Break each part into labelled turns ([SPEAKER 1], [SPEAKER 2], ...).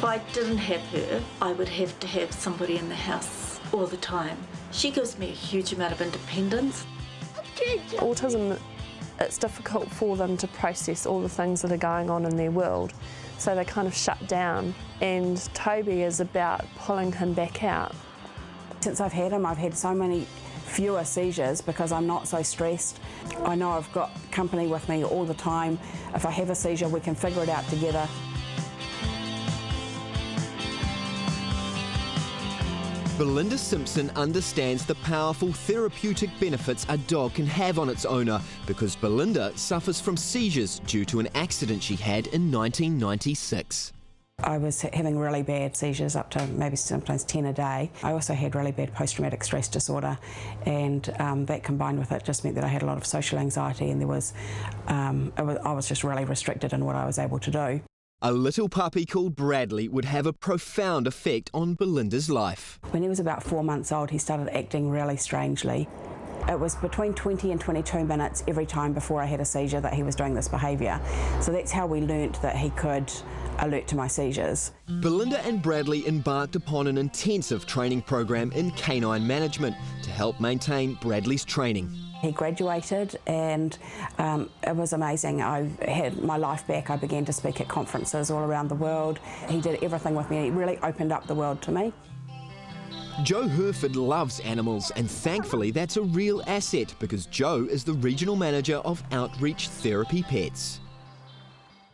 [SPEAKER 1] If I didn't have her, I would have to have somebody in the house all the time. She gives me a huge amount of independence.
[SPEAKER 2] Autism, it's difficult for them to process all the things that are going on in their world, so they kind of shut down, and Toby is about pulling him back out.
[SPEAKER 3] Since I've had him, I've had so many fewer seizures because I'm not so stressed. I know I've got company with me all the time. If I have a seizure, we can figure it out together.
[SPEAKER 4] Belinda Simpson understands the powerful therapeutic benefits a dog can have on its owner because Belinda suffers from seizures due to an accident she had in 1996.
[SPEAKER 3] I was having really bad seizures, up to maybe sometimes 10 a day. I also had really bad post-traumatic stress disorder, and that combined with it just meant that I had a lot of social anxiety, and I was just really restricted in what I was able to do.
[SPEAKER 4] A little puppy called Bradley would have a profound effect on Belinda's life.
[SPEAKER 3] When he was about 4 months old, he started acting really strangely. It was between 20 and 22 minutes every time before I had a seizure that he was doing this behaviour. So that's how we learnt that he could alert to my seizures.
[SPEAKER 4] Belinda and Bradley embarked upon an intensive training program in canine management to help maintain Bradley's training.
[SPEAKER 3] He graduated, and it was amazing. I had my life back. I began to speak at conferences all around the world. He did everything with me. He really opened up the world to me.
[SPEAKER 4] Jo Herford loves animals, and thankfully that's a real asset because Jo is the regional manager of Outreach Therapy Pets.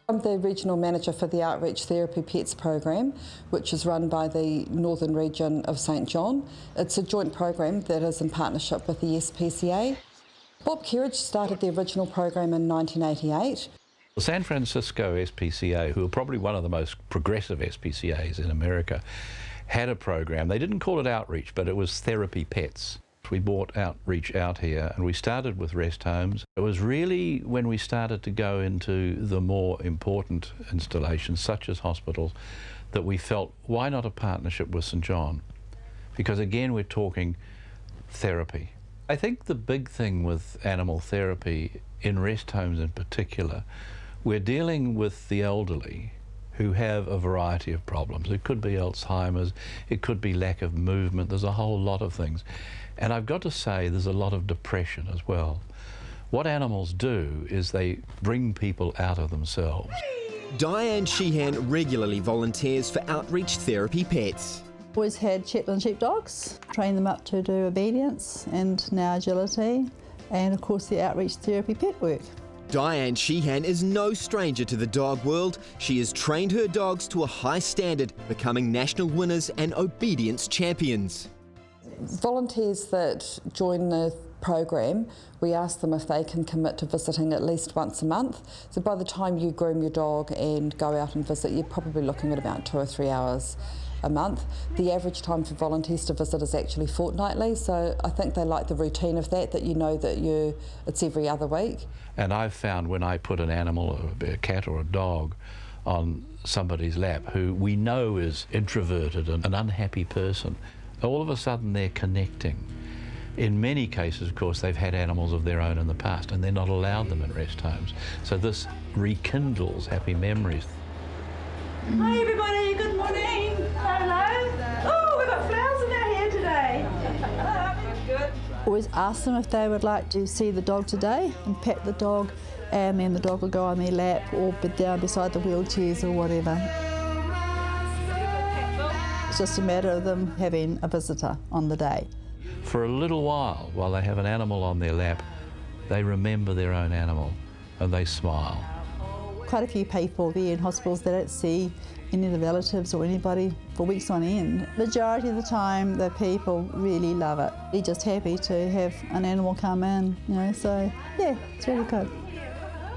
[SPEAKER 5] I'm the regional manager for the Outreach Therapy Pets program, which is run by the Northern region of St John. It's a joint program that is in partnership with the SPCA. Bob Kerridge started the original program in 1988.
[SPEAKER 6] The San Francisco SPCA, who are probably one of the most progressive SPCAs in America, had a program. They didn't call it Outreach, but it was Therapy Pets. We brought Outreach out here, and we started with rest homes. It was really when we started to go into the more important installations, such as hospitals, that we felt, why not a partnership with St John? Because again, we're talking therapy. I think the big thing with animal therapy, in rest homes in particular, we're dealing with the elderly who have a variety of problems. It could be Alzheimer's, it could be lack of movement, there's a whole lot of things. And I've got to say there's a lot of depression as well. What animals do is they bring people out of themselves.
[SPEAKER 4] Diane Sheehan regularly volunteers for Outreach Therapy Pets.
[SPEAKER 7] Always had Shetland sheepdogs, trained them up to do obedience and now agility, and of course the Outreach Therapy Pet work.
[SPEAKER 4] Diane Sheehan is no stranger to the dog world. She has trained her dogs to a high standard, becoming national winners and obedience champions.
[SPEAKER 5] Volunteers that join the program, we ask them if they can commit to visiting at least once a month. So by the time you groom your dog and go out and visit, you're probably looking at about 2 or 3 hours a month. The average time for volunteers to visit is actually fortnightly, so I think they like the routine of that you know that it's every other week.
[SPEAKER 6] And I've found when I put an animal, a cat or a dog, on somebody's lap who we know is introverted and an unhappy person, all of a sudden they're connecting. In many cases, of course, they've had animals of their own in the past and they're not allowed them in rest homes. So this rekindles happy memories.
[SPEAKER 1] Hi everybody, good morning. Hello. Oh, we've got flowers in our hair today. Good.
[SPEAKER 7] Always ask them if they would like to see the dog today and pet the dog, and then the dog will go on their lap or down beside the wheelchairs or whatever. It's just a matter of them having a visitor on the day.
[SPEAKER 6] For a little while they have an animal on their lap, they remember their own animal and they smile.
[SPEAKER 7] Quite a few people there in hospitals, they don't see any of the relatives or anybody for weeks on end. Majority of the time, the people really love it. They're just happy to have an animal come in, you know, so yeah, it's really good.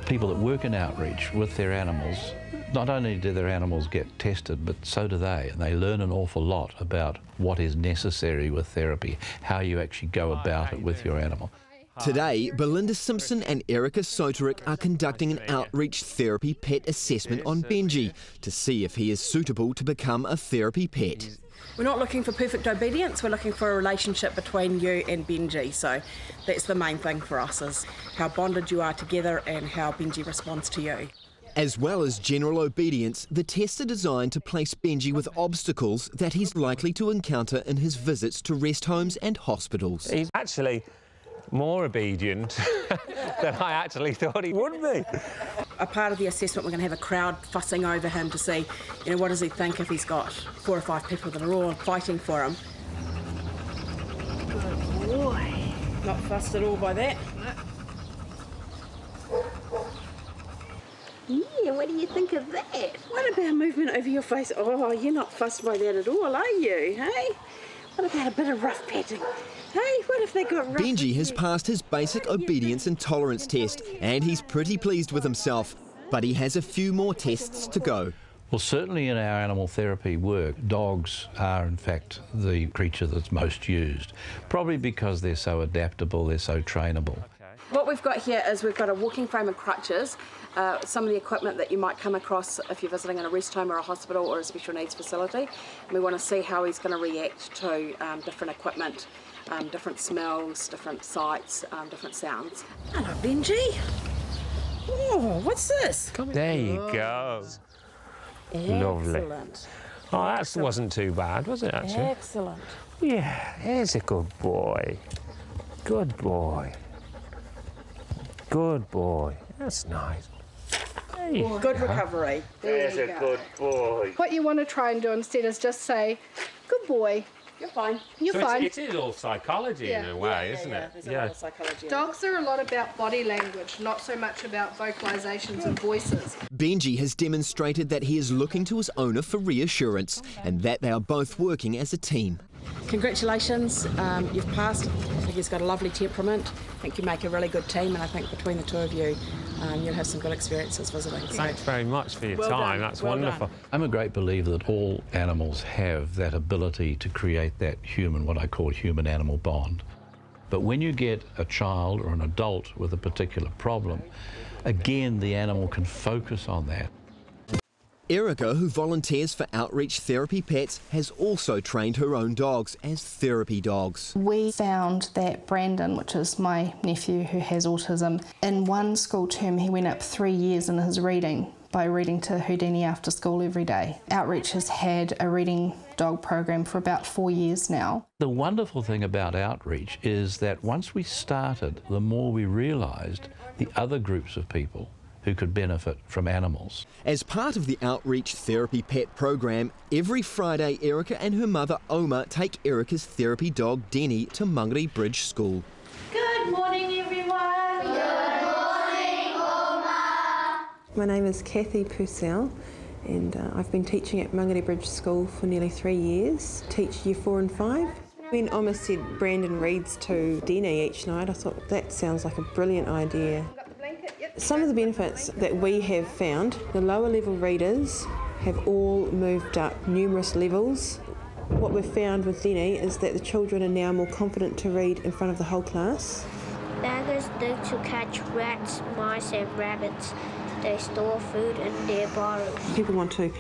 [SPEAKER 6] People that work in outreach with their animals, not only do their animals get tested, but so do they, and they learn an awful lot about what is necessary with therapy, how you actually go about it with your animal.
[SPEAKER 4] Today, Belinda Simpson and Erica Soterick are conducting an outreach therapy pet assessment on Benji to see if he is suitable to become a therapy pet.
[SPEAKER 8] We're not looking for perfect obedience, we're looking for a relationship between you and Benji, so that's the main thing for us, is how bonded you are together and how Benji responds to you.
[SPEAKER 4] As well as general obedience, the tests are designed to place Benji with obstacles that he's likely to encounter in his visits to rest homes and hospitals.
[SPEAKER 9] He's actually more obedient than I actually thought he would be.
[SPEAKER 8] A part of the assessment, we're going to have a crowd fussing over him to see, you know, what does he think if he's got 4 or 5 people that are all fighting for him. Good boy. Not fussed at all by that. Yeah, what do you think of that? What about movement over your face? Oh, you're not fussed by that at all, are you, hey? What about a bit of rough petting? Hey, what if they got rough?
[SPEAKER 4] Benji has passed his basic obedience and tolerance test, and he's pretty pleased with himself. But he has a few more tests to go.
[SPEAKER 6] Well, certainly in our animal therapy work, dogs are in fact the creature that's most used, probably because they're so adaptable, they're so trainable.
[SPEAKER 8] What we've got here is we've got a walking frame and crutches, some of the equipment that you might come across if you're visiting in a rest home or a hospital or a special needs facility. And we want to see how he's going to react to different equipment, different smells, different sights, different sounds. Hello, Benji. Oh, what's this?
[SPEAKER 9] There you go. Lovely.
[SPEAKER 8] Excellent.
[SPEAKER 9] Oh, that wasn't too bad, was it, actually?
[SPEAKER 8] Excellent.
[SPEAKER 9] Yeah, he's a good boy. Good boy. Good boy. That's nice.
[SPEAKER 8] Good recovery.
[SPEAKER 9] There's a good boy.
[SPEAKER 10] What you want to try and do instead is just say, good boy.
[SPEAKER 8] You're fine.
[SPEAKER 10] You're
[SPEAKER 9] So
[SPEAKER 10] fine.
[SPEAKER 9] it is all psychology in a way, isn't it?
[SPEAKER 8] There's a lot of psychology.
[SPEAKER 10] Dogs are a lot about body language, not so much about vocalizations and voices.
[SPEAKER 4] Benji has demonstrated that he is looking to his owner for reassurance and that they are both working as a team.
[SPEAKER 8] Congratulations, you've passed. I think he's got a lovely temperament. I think you make a really good team, and I think between the two of you, you'll have some good experiences visiting.
[SPEAKER 9] Thanks very much for your
[SPEAKER 8] Well
[SPEAKER 9] time.
[SPEAKER 8] done.
[SPEAKER 9] That's
[SPEAKER 8] Well
[SPEAKER 9] wonderful.
[SPEAKER 8] done.
[SPEAKER 6] I'm a great believer that all animals have that ability to create that human, what I call human-animal bond. But when you get a child or an adult with a particular problem, again, the animal can focus on that.
[SPEAKER 4] Erica, who volunteers for Outreach Therapy Pets, has also trained her own dogs as therapy dogs.
[SPEAKER 11] We found that Brandon, which is my nephew who has autism, in one school term he went up 3 years in his reading by reading to Houdini after school every day. Outreach has had a reading dog program for about 4 years now.
[SPEAKER 6] The wonderful thing about Outreach is that once we started, the more we realised the other groups of people who could benefit from animals.
[SPEAKER 4] As part of the Outreach Therapy Pet program, every Friday Erica and her mother Oma take Erica's therapy dog Denny to Mangere Bridge School.
[SPEAKER 1] Good morning, everyone. Good morning, Oma.
[SPEAKER 12] My name is Kathy Purcell and I've been teaching at Mangere Bridge School for nearly 3 years, teach year 4 and 5. When Oma said Brandon reads to Denny each night, I thought that sounds like a brilliant idea. Some of the benefits that we have found, the lower level readers have all moved up numerous levels. What we've found with Denny is that the children are now more confident to read in front of the whole class.
[SPEAKER 13] Beggars dig to catch rats, mice and rabbits. They store food in their burrows.
[SPEAKER 12] People want to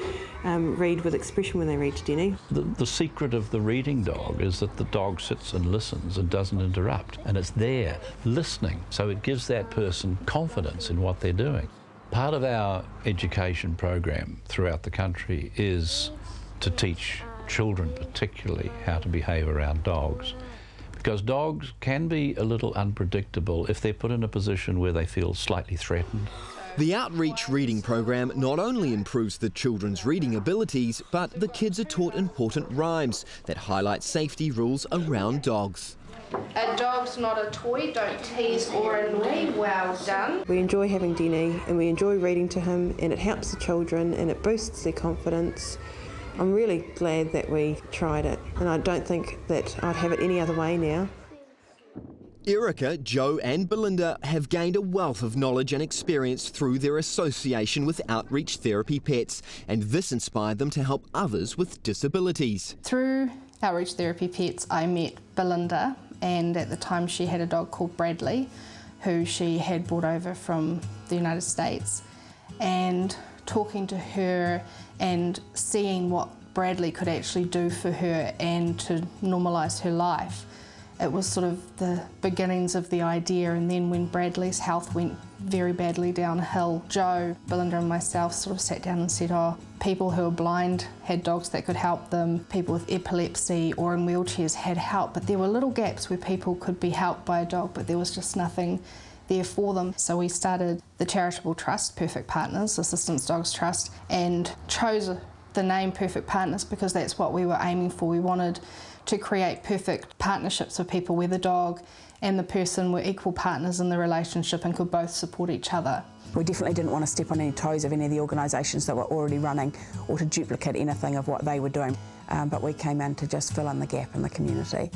[SPEAKER 12] read with expression when they read to Denny.
[SPEAKER 6] The secret of the reading dog is that the dog sits and listens and doesn't interrupt, and it's there, listening, so it gives that person confidence in what they're doing. Part of our education program throughout the country is to teach children particularly how to behave around dogs, because dogs can be a little unpredictable if they're put in a position where they feel slightly threatened.
[SPEAKER 4] The Outreach reading program not only improves the children's reading abilities, but the kids are taught important rhymes that highlight safety rules around dogs.
[SPEAKER 10] A dog's not a toy, don't tease or annoy. Well done.
[SPEAKER 12] We enjoy having Denny and we enjoy reading to him, and it helps the children and it boosts their confidence. I'm really glad that we tried it, and I don't think that I'd have it any other way now.
[SPEAKER 4] Erica, Joe and Belinda have gained a wealth of knowledge and experience through their association with Outreach Therapy Pets, and this inspired them to help others with disabilities.
[SPEAKER 11] Through Outreach Therapy Pets, I met Belinda, and at the time she had a dog called Bradley, who she had brought over from the United States. And talking to her and seeing what Bradley could actually do for her and to normalise her life, It was sort of the beginnings of the idea, and then when Bradley's health went very badly downhill, Joe, Belinda and myself sort of sat down and said, oh, people who are blind had dogs that could help them, people with epilepsy or in wheelchairs had help, but there were little gaps where people could be helped by a dog, but there was just nothing there for them. So we started the charitable trust, Perfect Partners, Assistance Dogs Trust, and chose the name Perfect Partners because that's what we were aiming for. We wanted to create perfect partnerships with people where the dog and the person were equal partners in the relationship and could both support each other.
[SPEAKER 3] We definitely didn't want to step on any toes of any of the organisations that were already running or to duplicate anything of what they were doing, but we came in to just fill in the gap in the community.